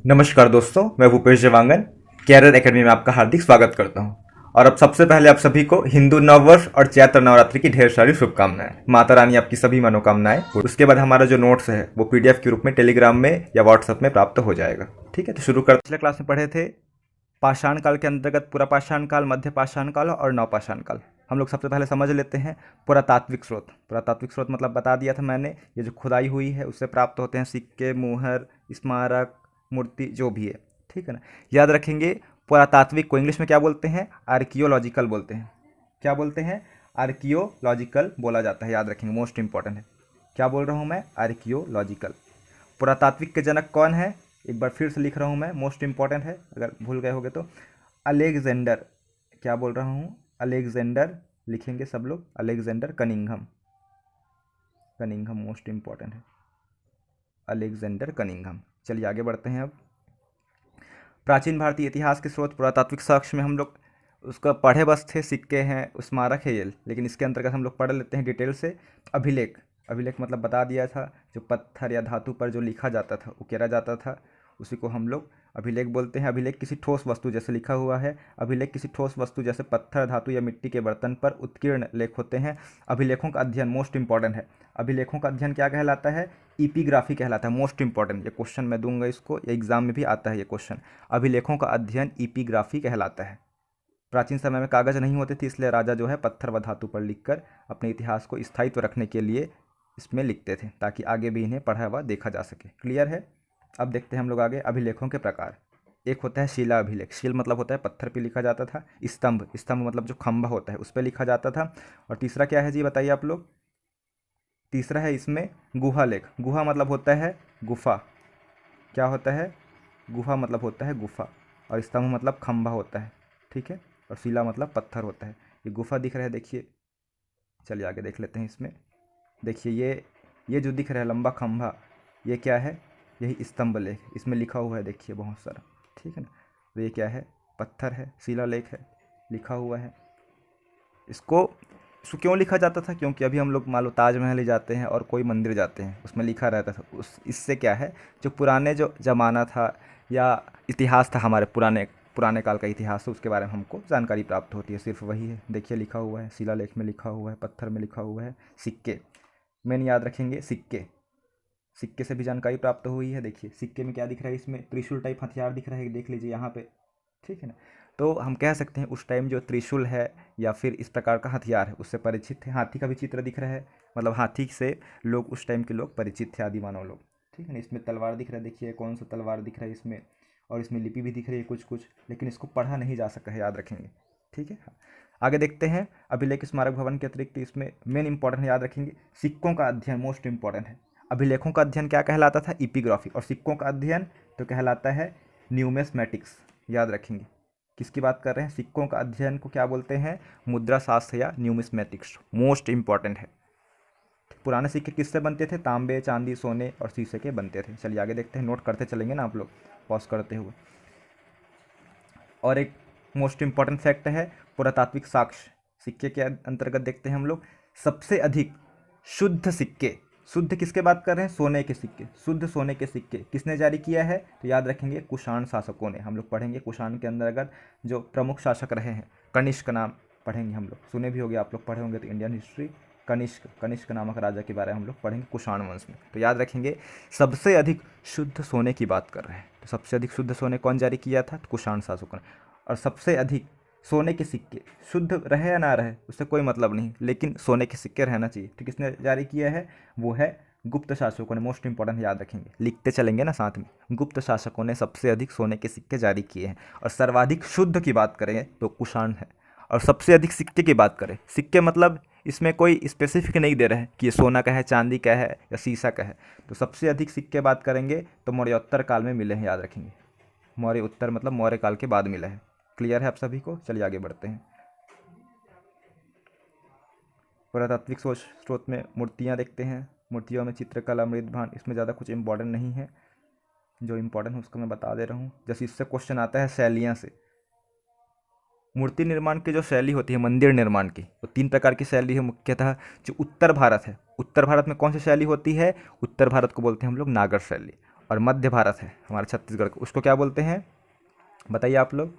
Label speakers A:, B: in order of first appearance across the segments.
A: नमस्कार दोस्तों, मैं भूपेश जवांगन कैरियर एकेडमी में आपका हार्दिक स्वागत करता हूं। और अब सबसे पहले आप सभी को हिंदू नववर्ष और चैत्र नवरात्रि की ढेर सारी शुभकामनाएं। माता रानी आपकी सभी मनोकामनाएं। उसके बाद हमारा जो नोट्स है वो पीडीएफ के रूप में टेलीग्राम में या व्हाट्सएप में प्राप्त हो जाएगा। ठीक है, तो शुरू करते। पिछले क्लास में पढ़े थे पाषाण काल के अंतर्गत पूरा पाषाण काल, मध्य पाषाण काल और नवपाषाण काल। हम लोग सबसे पहले समझ लेते हैं पुरातात्विक स्रोत। पुरातात्विक स्रोत मतलब बता दिया था मैंने, ये जो खुदाई हुई है उससे प्राप्त होते हैं सिक्के, मुहर, स्मारक, मूर्ति, जो भी है। ठीक है ना, याद रखेंगे। पुरातात्विक को इंग्लिश में क्या बोलते हैं? आर्कियोलॉजिकल बोलते हैं। क्या बोलते हैं? आर्कियोलॉजिकल बोला जाता है, याद रखेंगे, मोस्ट इंपॉर्टेंट है। क्या बोल रहा हूँ मैं? आर्कियोलॉजिकल। पुरातात्विक के जनक कौन है? एक बार फिर से लिख रहा हूँ मैं, मोस्ट इंपॉर्टेंट है, अगर भूल गए होगे तो। अलेक्जेंडर। क्या बोल रहा हूँ? अलेक्जेंडर लिखेंगे सब लोग, Alexander Cunningham. Cunningham most important है, अलेक्जेंडर कनिंघम। चलिए आगे बढ़ते हैं अब। प्राचीन भारतीय इतिहास के स्रोत पुरातात्विक साक्ष्य में हम लोग उसका पढ़े बस थे, सिक्के हैं, स्मारक है ये, लेकिन इसके अंतर्गत हम लोग पढ़ लेते हैं डिटेल से। अभिलेख। अभिलेख मतलब बता दिया था, जो पत्थर या धातु पर जो लिखा जाता था, उकेरा जाता था, उसी को हम लोग अभिलेख बोलते हैं। अभिलेख किसी ठोस वस्तु जैसे लिखा हुआ है, अभिलेख किसी ठोस वस्तु जैसे पत्थर, धातु या मिट्टी के बर्तन पर उत्कीर्ण लेख होते हैं। अभिलेखों का अध्ययन मोस्ट इंपॉर्टेंट है। अभिलेखों का अध्ययन क्या कहलाता है? इपिग्राफी कहलाता है, मोस्ट इंपॉर्टेंट। ये क्वेश्चन मैं दूंगा इसको, एग्जाम में भी आता है ये क्वेश्चन। अभिलेखों का अध्ययन इपिग्राफी कहलाता है। प्राचीन समय में कागज नहीं होते थे, इसलिए राजा जो है पत्थर व धातु पर लिखकर अपने इतिहास को स्थायित्व रखने के लिए इसमें लिखते थे, ताकि आगे भी इन्हें पढ़ा हुआ देखा जा सके। क्लियर है? अब देखते हैं हम लोग आगे अभिलेखों के प्रकार। एक होता है शिला अभिलेख। शिल मतलब होता है पत्थर पे लिखा जाता था। स्तंभ, स्तंभ मतलब जो खंभा होता है उस पर लिखा जाता था। और तीसरा क्या है जी, बताइए आप लोग? तीसरा है इसमें गुहा लेख। गुहा मतलब होता है गुफा। क्या होता है? गुहा मतलब होता है गुफा। और स्तंभ मतलब खंभा होता है। ठीक है, और शिला मतलब पत्थर होता है। ये गुफा दिख रहा है, देखिए। चलिए आगे देख लेते हैं इसमें। देखिए ये जो दिख रहा है लंबा खंभा, ये क्या है? यही स्तंभ लेख, इसमें लिखा हुआ है, देखिए बहुत सारा। ठीक है ना, तो ये क्या है? पत्थर है, शिला लेख है, लिखा हुआ है। इसको क्यों लिखा जाता था? क्योंकि अभी हम लोग मान लो ताजमहल ही जाते हैं और कोई मंदिर जाते हैं, उसमें लिखा रहता था। उस इससे क्या है, जो पुराने जो ज़माना था या इतिहास था, हमारे पुराने पुराने काल का इतिहास है, उसके बारे में हमको जानकारी प्राप्त होती है। सिर्फ वही है, देखिए लिखा हुआ है, शिलालेख में लिखा हुआ है, पत्थर में लिखा हुआ है। सिक्के मेन याद रखेंगे, सिक्के। सिक्के से भी जानकारी प्राप्त हुई है। देखिए सिक्के में क्या दिख रहा है? इसमें त्रिशूल टाइप हथियार दिख रहा है, देख लीजिए यहाँ पे। ठीक है ना, तो हम कह सकते हैं उस टाइम जो त्रिशूल है या फिर इस प्रकार का हथियार है उससे परिचित थे। हाथी का भी चित्र दिख रहा है, मतलब हाथी से लोग उस टाइम के लोग परिचित थे, आदि मानव लोग। ठीक है ना, इसमें तलवार दिख रहा है, देखिए कौन सा तलवार दिख रहा है इसमें। और इसमें लिपि भी दिख रही है कुछ कुछ, लेकिन इसको पढ़ा नहीं जा सका है, याद रखेंगे। ठीक है, आगे देखते हैं। अभिलेख स्मारक भवन के अतिरिक्त इसमें मेन इंपॉर्टेंट याद रखेंगे, सिक्कों का अध्ययन मोस्ट इंपॉर्टेंट है। अभिलेखों का अध्ययन क्या कहलाता था? इपिग्राफी। और सिक्कों का अध्ययन तो कहलाता है न्यूमिस्मेटिक्स, याद रखेंगे। किसकी बात कर रहे हैं? सिक्कों का अध्ययन को क्या बोलते हैं? मुद्रा शास्त्र या न्यूमिस्मेटिक्स, मोस्ट इंपॉर्टेंट है। पुराने सिक्के किससे बनते थे? तांबे, चांदी, सोने और शीशे के बनते थे। चलिए आगे देखते हैं, नोट करते चलेंगे ना आप लोग पॉज करते हुए। और एक मोस्ट इंपॉर्टेंट फैक्ट है पुरातात्विक साक्ष्य। सिक्के के अंतर्गत देखते हैं हम लोग सबसे अधिक शुद्ध सिक्के। शुद्ध किसके बात कर रहे हैं? सोने के सिक्के। शुद्ध सोने के सिक्के किसने जारी किया है? तो याद रखेंगे कुषाण शासकों ने। हम लोग पढ़ेंगे कुषाण के अंतर्गत जो प्रमुख शासक रहे हैं, कनिष्क नाम पढ़ेंगे हम लोग, सुने भी होंगे आप लोग, पढ़े होंगे तो इंडियन हिस्ट्री। कनिष्क नामक राजा के बारे में हम लोग पढ़ेंगे कुषाण वंश में। तो याद रखेंगे सबसे अधिक शुद्ध सोने की बात कर रहे हैं, तो सबसे अधिक शुद्ध सोने कौन जारी किया था? तो कुषाण शासकों ने। और सबसे अधिक सोने के सिक्के, शुद्ध रहे या ना रहे उससे कोई मतलब नहीं, लेकिन सोने के सिक्के रहना चाहिए, तो किसने जारी किया है? वो है गुप्त शासकों ने। मोस्ट इंपॉर्टेंट याद रखेंगे, लिखते चलेंगे ना साथ में। गुप्त शासकों ने सबसे अधिक सोने के सिक्के जारी किए हैं। और सर्वाधिक शुद्ध की बात करें तो कुषाण है। और सबसे अधिक सिक्के की बात करें, सिक्के मतलब इसमें कोई स्पेसिफिक नहीं दे रहे हैं कि ये सोना का है, चांदी का है या शीशा का है। तो सबसे अधिक सिक्के बात करेंगे तो मौर्योत्तर काल में मिले हैं, याद रखेंगे। मौर्य उत्तर मतलब मौर्य काल के बाद मिला है। क्लियर है आप सभी को? चलिए आगे बढ़ते हैं। पुरातात्विक स्रोत में मूर्तियाँ देखते हैं। मूर्तियों में चित्रकला, मृदभान, इसमें ज़्यादा कुछ इंपॉर्टेंट नहीं है। जो इंपॉर्टेंट है उसको मैं बता दे रहा हूँ। जैसे इससे क्वेश्चन आता है शैलियाँ से। मूर्ति निर्माण की जो शैली होती है मंदिर निर्माण की, वो 3 प्रकार की शैली है मुख्यतः। जो उत्तर भारत है, उत्तर भारत में कौन सी शैली होती है? उत्तर भारत को बोलते हैं हम लोग नागर शैली। और मध्य भारत है हमारा छत्तीसगढ़ का, उसको क्या बोलते हैं बताइए आप लोग।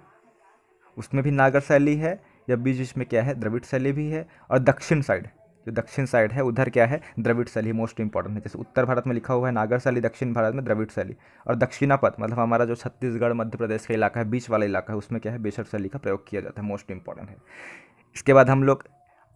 A: उसमें भी नागर शैली है, या बीच बीच में क्या है द्रविड़ शैली भी है। और दक्षिण साइड, जो दक्षिण साइड है उधर क्या है द्रविड़ शैली मोस्ट इंपॉर्टेंट है। जैसे उत्तर भारत में लिखा हुआ है नागर शैली, दक्षिण भारत में द्रविड़ शैली। और दक्षिणापथ मतलब हमारा जो छत्तीसगढ़ मध्य प्रदेश का इलाका है, बीच वाला इलाका है, उसमें क्या है बेसर शैली का प्रयोग किया जाता है, मोस्ट इंपॉर्टेंट है। इसके बाद हम लोग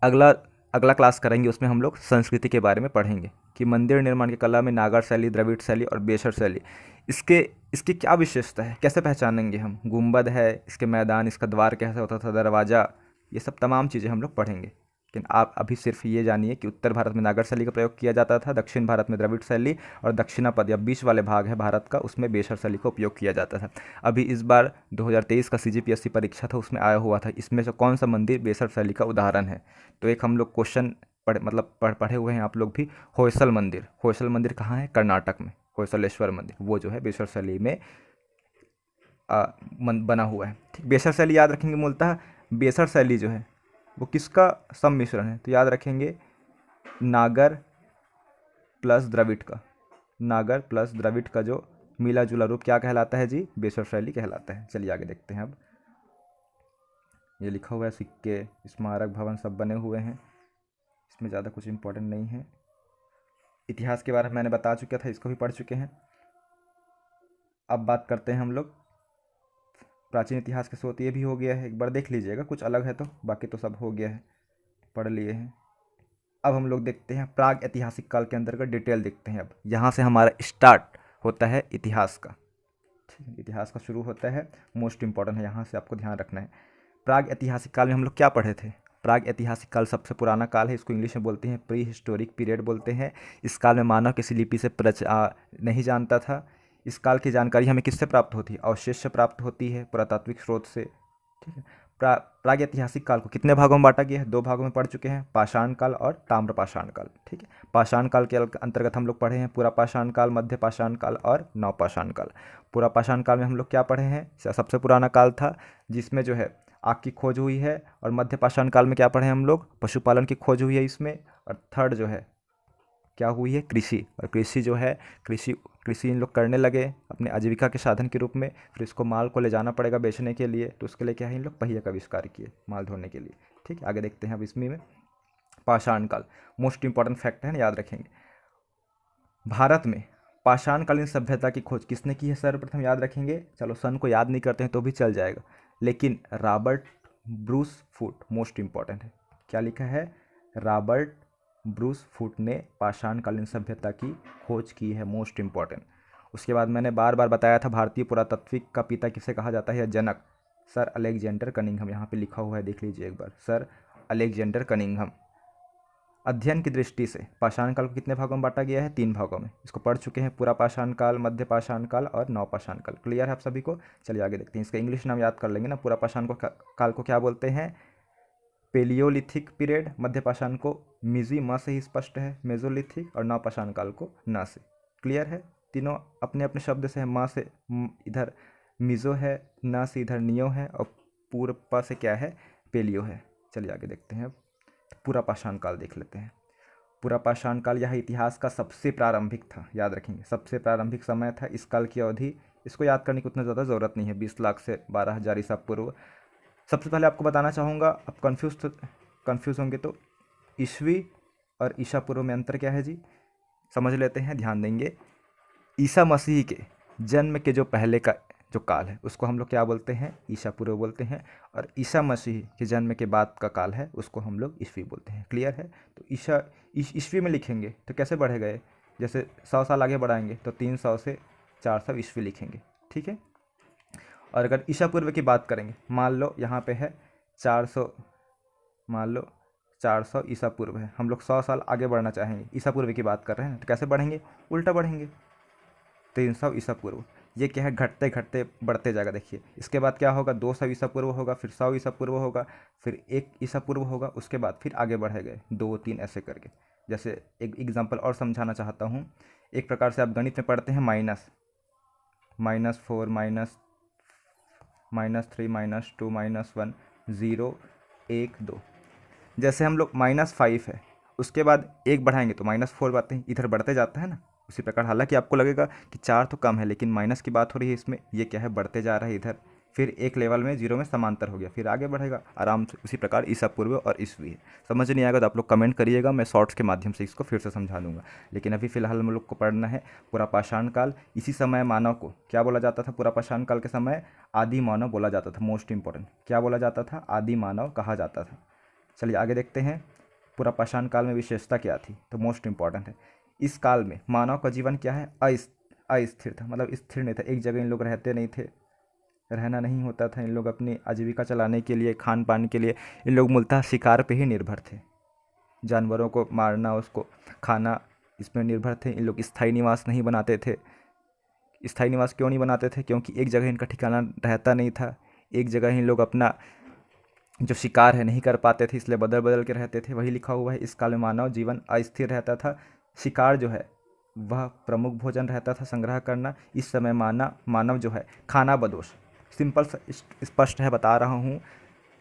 A: अगला अगला क्लास करेंगे, उसमें हम लोग संस्कृति के बारे में पढ़ेंगे कि मंदिर निर्माण की कला में नागर शैली, द्रविड़ शैली और बेसर शैली इसके इसकी क्या विशेषता है, कैसे पहचानेंगे हम। गुंबद है, इसके मैदान, इसका द्वार कैसे होता था, दरवाज़ा, ये सब तमाम चीज़ें हम लोग पढ़ेंगे। लेकिन आप अभी सिर्फ ये जानिए कि उत्तर भारत में नागर शैली का प्रयोग किया जाता था, दक्षिण भारत में द्रविड़ शैली, और दक्षिणापथ या बीच वाले भाग है भारत का उसमें बेसर शैली का उपयोग किया जाता था। अभी इस बार 2023 का CGPSC परीक्षा था, उसमें आया हुआ था इसमें से कौन सा मंदिर बेसर शैली का उदाहरण है। तो एक हम लोग क्वेश्चन पढ़े हुए हैं आप लोग भी, होयसल मंदिर। होयसल मंदिर कहाँ है, कर्नाटक में, होयसलेश्वर मंदिर, वो जो है बेसर शैली में बना हुआ है। ठीक, बेसर शैली याद रखेंगे, मूलतः बेसर शैली जो है वो किसका सम्मिश्रण है, तो याद रखेंगे नागर प्लस द्रविड़ का। नागर प्लस द्रविड़ का जो मिला जुला रूप क्या कहलाता है जी, बेसर शैली कहलाता है। चलिए आगे देखते हैं। अब ये लिखा हुआ है, सिक्के, स्मारक, भवन सब बने हुए हैं, इसमें ज़्यादा कुछ इंपॉर्टेंट नहीं है। इतिहास के बारे में मैंने बता चुका था, इसको भी पढ़ चुके हैं। अब बात करते हैं हम लोग प्राचीन इतिहास के स्रोत, ये भी हो गया है, एक बार देख लीजिएगा, कुछ अलग है तो, बाकी तो सब हो गया है, पढ़ लिए हैं। अब हम लोग देखते हैं प्राग ऐतिहासिक काल के अंतर्गत डिटेल देखते हैं। अब यहाँ से हमारा स्टार्ट होता है इतिहास का, ठीक है, इतिहास का शुरू होता है, मोस्ट इंपॉर्टेंट है, यहाँ से आपको ध्यान रखना है। प्राग ऐतिहासिक काल में हम लोग क्या पढ़े थे। प्राग ऐतिहासिक काल सबसे पुराना काल है, इसको इंग्लिश में बोलते हैं प्री हिस्टोरिक पीरियड बोलते हैं। इस काल में मानव किसी लिपि से नहीं जानता था। इस काल की जानकारी हमें किससे प्राप्त होती है, अवशेष से प्राप्त होती है, पुरातात्विक स्रोत से। ठीक है, प्राग ऐतिहासिक काल को कितने भागों में बांटा गया है, 2 भागों में पढ़ चुके हैं, पाषाण काल और ताम्र पाषाण काल। ठीक है, पाषाण काल के अंतर्गत हम लोग पढ़े हैं पूरा पाषाण काल, मध्य पाषाण काल और नवपाषाण काल। पूरा पाषाण काल में हम लोग क्या पढ़े हैं, सबसे पुराना काल था जिसमें जो है आग की खोज हुई है। और मध्य पाषाण काल में क्या पढ़े हम लोग, पशुपालन की खोज हुई है इसमें। और थर्ड जो है क्या हुई है, कृषि। और कृषि जो है, कृषि इन लोग करने लगे अपने आजीविका के साधन के रूप में। फिर इसको माल को ले जाना पड़ेगा बेचने के लिए, तो उसके लिए क्या है इन लोग पहिए का आविष्कार किए माल ढोने के लिए। ठीक है, आगे देखते हैं अब इसमें पाषाण काल, मोस्ट इंपॉर्टेंट फैक्ट है, याद रखेंगे। भारत में पाषाणकालीन सभ्यता की खोज किसने की है सर्वप्रथम, याद रखेंगे। चलो सन को याद नहीं करते हैं तो भी चल जाएगा, लेकिन Robert Bruce Foote, most important है। क्या लिखा है, रॉबर्ट ब्रूस फूट ने पाषाणकालीन सभ्यता की खोज की है, मोस्ट इंपॉर्टेंट। उसके बाद मैंने बार बार बताया था भारतीय पुरातत्विक का पिता किसे कहा जाता है, या जनक, सर अलेक्जेंडर कनिंघम। यहाँ पे लिखा हुआ है, देख लीजिए एक बार, सर अलेक्जेंडर कनिंघम। अध्ययन की दृष्टि से पाषाण काल को कितने भागों में बांटा गया है, 3 भागों में। इसको पढ़ चुके हैं, पूरा पाषाण काल, मध्य पाषाण काल और नवपाषाण काल। क्लियर है आप सभी को। चलिए आगे देखते हैं, इसका इंग्लिश नाम याद कर लेंगे ना। पूरा पाषाण काल को क्या बोलते हैं, पेलियोलिथिक पीरियड। मध्य पाषाण को मिजी म से ही स्पष्ट है, मेजोलिथिक। और नवपाषाण काल को न से। क्लियर है, तीनों अपने अपने शब्द से है, माँ से इधर मिजो है, न से इधर नियो है, और पूर्व से क्या है, पेलियो है। चलिए आगे देखते हैं, पूरा पाषाण काल देख लेते हैं। पूरा पाषाण काल यह इतिहास का सबसे प्रारंभिक था, याद रखेंगे, सबसे प्रारंभिक समय था। इस काल की अवधि, इसको याद करने की उतना ज़्यादा ज़रूरत नहीं है, 20 लाख से 12,000 ईसा पूर्व। सबसे पहले आपको बताना चाहूँगा, आप कन्फ्यूज़ होंगे तो ईस्वी और ईसा पूर्व में अंतर क्या है जी, समझ लेते हैं, ध्यान देंगे। ईसा मसीह के जन्म के जो पहले का जो काल है उसको हम लोग क्या बोलते हैं, ईसा पूर्व बोलते हैं। और ईसा मसीह के जन्म के बाद का काल है उसको हम लोग ईस्वी बोलते हैं। क्लियर है, तो ईस्वी में लिखेंगे तो कैसे बढ़ेगा ये, जैसे 100 साल आगे बढ़ाएंगे तो 300 से 400 ईस्वी लिखेंगे। ठीक है, और अगर ईसा पूर्व की बात करेंगे, मान लो यहाँ पे है 400, मान लो 400 ईसा पूर्व है, हम लोग 100 साल आगे बढ़ना चाहेंगे, ईसा पूर्व की बात कर रहे हैं, तो कैसे बढ़ेंगे, उल्टा बढ़ेंगे, 300 ईसा पूर्व। ये क्या है, घटते घटते बढ़ते जाएगा। देखिए इसके बाद क्या होगा, 200 ईसा पूर्व होगा, फिर 100 ईसा पूर्व होगा, फिर 1 ईसा पूर्व होगा, उसके बाद फिर आगे बढ़े गए 2 3 ऐसे करके। जैसे एक एग्जांपल और समझाना चाहता हूँ, एक प्रकार से आप गणित में पढ़ते हैं -4 -3 -2 -1 0 1 2। जैसे हम लोग -5 है, उसके बाद 1 बढ़ाएंगे तो -4 बातें इधर बढ़ते जाता है ना, उसी प्रकार हालांकि आपको लगेगा कि 4 तो कम है, लेकिन माइनस की बात हो रही है इसमें, ये क्या है बढ़ते जा रहा है इधर, फिर एक लेवल में 0 में समांतर हो गया, फिर आगे बढ़ेगा आराम से। उसी प्रकार ईसा पूर्व और ईसवी है। समझ नहीं आएगा तो आप लोग कमेंट करिएगा, मैं शॉर्ट्स के माध्यम से इसको फिर से समझा दूंगा। लेकिन अभी फिलहाल हम लोग को पढ़ना है पूरा पाषाण काल। इसी समय मानव को क्या बोला जाता था? पूरा पाषाण काल के समय आदि मानव बोला जाता था। मोस्ट इंपॉर्टेंट क्या बोला जाता था? आदि मानव कहा जाता था। चलिए आगे देखते हैं, पूरा पाषाण काल में विशेषता क्या थी? तो मोस्ट इंपॉर्टेंट है, इस काल में मानव का जीवन क्या है? अस्थिर था, मतलब स्थिर नहीं था, एक जगह इन लोग रहते नहीं थे, रहना नहीं होता था। इन लोग अपनी आजीविका चलाने के लिए, खान पान के लिए इन लोग मूलतः शिकार पे ही निर्भर थे। जानवरों को मारना, उसको खाना, इसमें निर्भर थे। इन लोग स्थायी निवास नहीं बनाते थे। स्थायी निवास क्यों नहीं बनाते थे? क्योंकि एक जगह इनका ठिकाना रहता नहीं था, एक जगह इन लोग अपना जो शिकार है नहीं कर पाते थे, इसलिए बदल बदल के रहते थे। वही लिखा हुआ है, इस काल में मानव जीवन अस्थिर रहता था। शिकार जो है वह प्रमुख भोजन रहता था, संग्रह करना। इस समय मानव जो है खाना बदोश, सिंपल स्पष्ट है बता रहा हूँ।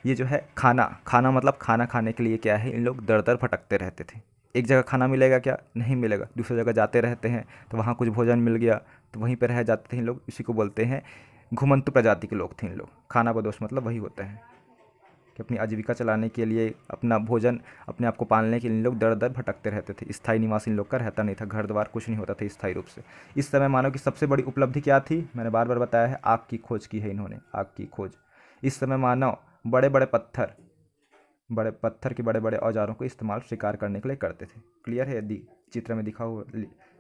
A: ये जो है खाना मतलब खाना खाने के लिए क्या है, इन लोग दर दर भटकते रहते थे। एक जगह खाना मिलेगा क्या? नहीं मिलेगा, दूसरी जगह जाते रहते हैं, तो वहाँ कुछ भोजन मिल गया तो वहीं पर रह जाते थे इन लोग। इसी को बोलते हैं घुमंतु प्रजाति के लोग थे इन लोग। खाना बदोश मतलब वही होता है कि अपनी आजीविका चलाने के लिए, अपना भोजन, अपने आप को पालने के लिए इन लोग दर दर भटकते रहते थे। स्थायी निवास इन लोग का रहता नहीं था, घर द्वार कुछ नहीं होता था स्थायी रूप से। इस समय मानव की सबसे बड़ी उपलब्धि क्या थी? मैंने बार बार बताया है, आग की खोज की है इन्होंने, आग की खोज। इस समय मानव बड़े बड़े पत्थर के बड़े बड़े औजारों को इस्तेमाल शिकार करने के लिए करते थे। क्लियर है? यदि चित्र में दिखा हुआ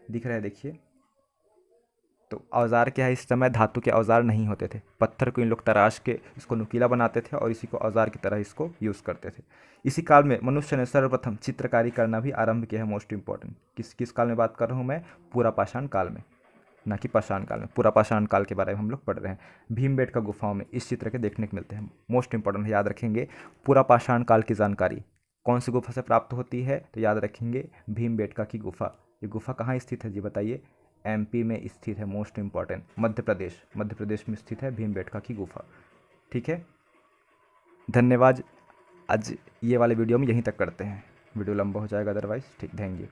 A: दिख रहा है, देखिए। तो औजार क्या है? इस समय धातु के औजार नहीं होते थे, पत्थर को इन लोग तराश के इसको नुकीला बनाते थे और इसी को औजार की तरह इसको यूज़ करते थे। इसी काल में मनुष्य ने सर्वप्रथम चित्रकारी करना भी आरंभ किया है। मोस्ट इंपॉर्टेंट, किस काल में बात कर रहा हूँ मैं? पूरा पाषाण काल में, ना कि पाषाण काल में। पूरा पाषाण काल के बारे में हम लोग पढ़ रहे हैं। भीमबेटका गुफाओं में इस चित्र के देखने को मिलते हैं। मोस्ट इंपॉर्टेंट याद रखेंगे, पूरा पाषाण काल की जानकारी कौन सी गुफा से प्राप्त होती है? तो याद रखेंगे भीमबेटका की गुफा। ये गुफा कहाँ स्थित है जी बताइए? एमपी में स्थित है। मोस्ट इंपॉर्टेंट, मध्य प्रदेश में स्थित है भीमबेटका की गुफा। ठीक है, धन्यवाद। आज ये वाले वीडियो में यहीं तक करते हैं, वीडियो लंबा हो जाएगा अदरवाइज। ठीक, थैंक यू।